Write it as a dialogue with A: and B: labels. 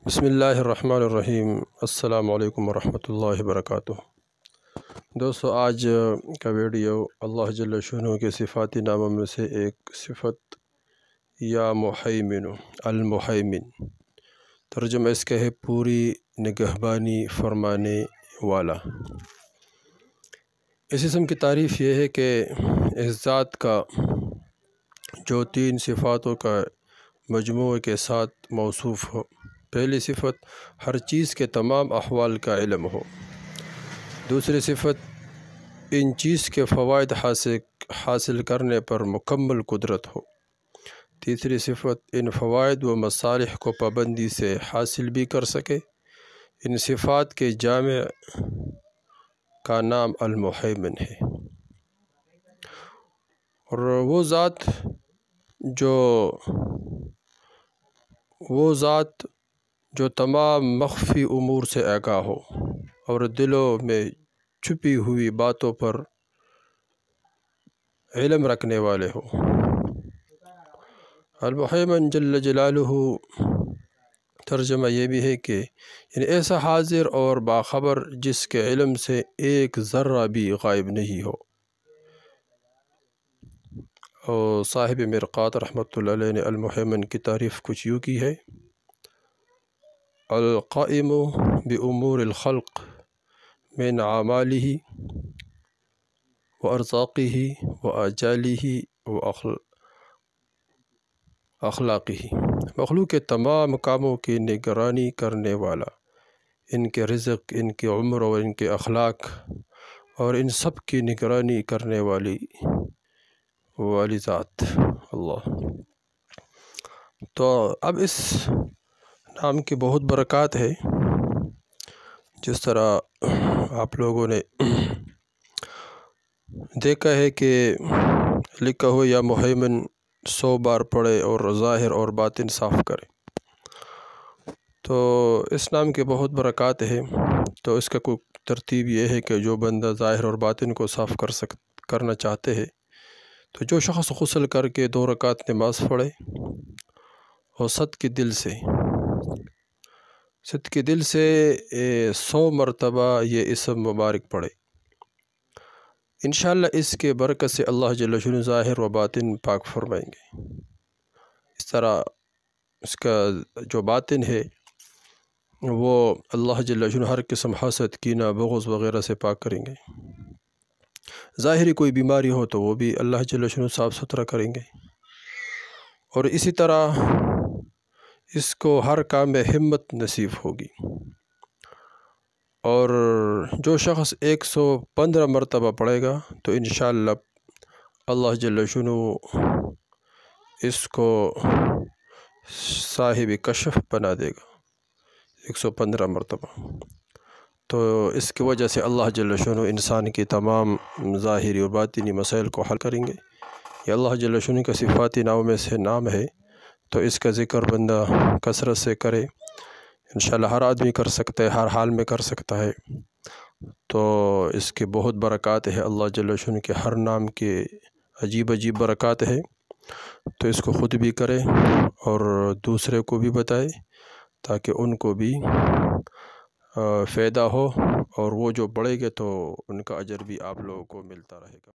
A: بسم اللہ الرحمن الرحیم۔ السلام علیکم ورحمۃ اللہ وبرکاتہ۔ دوستو، آج کا ویڈیو اللہ جل شانہ کے صفاتی ناموں میں سے ایک صفت یا محیمن، المحیمن، ترجمہ اس کا ہے پوری نگہبانی فرمانے والا۔ اس اسم کی تعریف یہ ہے کہ اس ذات کا جو تین صفاتوں کا مجموعے کے ساتھ موصوف ہو۔ پہلی صفت، ہر چیز کے تمام احوال کا علم ہو۔ دوسری صفت، ان چیز کے فوائد حاصل کرنے پر مکمل قدرت ہو۔ تیسری صفت، ان فوائد و مصالح کو پابندی سے حاصل بھی کر سکے۔ ان صفات کے جامع کا نام المحیمن ہے۔ اور وہ ذات جو تمام مخفی امور سے آگاہ ہو اور دلوں میں چھپی ہوئی باتوں پر علم رکھنے والے ہو۔ المحیمن جل جلالہ، ترجمہ یہ بھی ہے کہ ایسا حاضر اور باخبر جس کے علم سے ایک ذرہ بھی غائب نہیں ہو۔ اور صاحب مرقات رحمۃ اللہ علیہ نے المحیمن کی تعریف کچھ یوں کی ہے: القائم بأمور الخلق من اعمالہ وارزاقہ وآجالہ واخلاقہ، مخلوق کے تمام کاموں کی نگرانی کرنے والا، ان کے رزق، ان کی عمر اور ان کے اخلاق اور ان سب کی نگرانی کرنے والی ذات اللہ۔ تو اب اس نام کی بہت برکات ہے، جس طرح آپ لوگوں نے دیکھا ہے کہ لکھا ہو یا محیمن 100 بار پڑھے اور ظاہر اور باطن صاف کرے۔ تو اس نام کے بہت برکات ہے۔ تو اس کا کوئی ترتیب یہ ہے کہ جو بندہ ظاہر اور باطن کو صاف کرنا چاہتے ہیں، تو جو شخص غسل کر کے 2 رکعت نماز پڑھے اور صدقے دل سے 100 مرتبہ یہ اسم مبارک پڑھے، انشاءاللہ اس کے برکت سے اللہ جل شانہ ظاہر و باطن پاک فرمائیں گے۔ اس طرح اس کا جو باطن ہے وہ اللہ جل شانہ ہر قسم حسد، کینہ، بغض وغیرہ سے پاک کریں گے۔ ظاہری کوئی بیماری ہو تو وہ بھی اللہ جل شانہ صاف ستھرا کریں گے۔ اور اسی طرح اس کو ہر کام میں ہمت نصیب ہوگی۔ اور جو شخص 115 مرتبہ پڑھے گا تو انشاءاللہ اللہ جل شانہ اس کو صاحب کشف بنا دے گا 115 مرتبہ۔ تو اس کی وجہ سے اللہ جل شانہ انسان کی تمام ظاہری و باطنی مسائل کو حل کریں گے۔ یہ اللہ جل شانہ کا صفاتی ناموں میں سے نام ہے، تو اس کا ذکر بندہ کثرت سے کرے، انشاءاللہ ہر آدمی کر سکتا ہے، ہر حال میں کر سکتا ہے۔ تو اس کے بہت برکات ہے، اللہ جل شانہ کے ہر نام کے عجیب برکات ہے۔ تو اس کو خود بھی کرے اور دوسرے کو بھی بتائے، تاکہ ان کو بھی فائدہ ہو، اور وہ جو پڑھیں گے تو ان کا اجر بھی آپ لوگوں کو ملتا رہے گا۔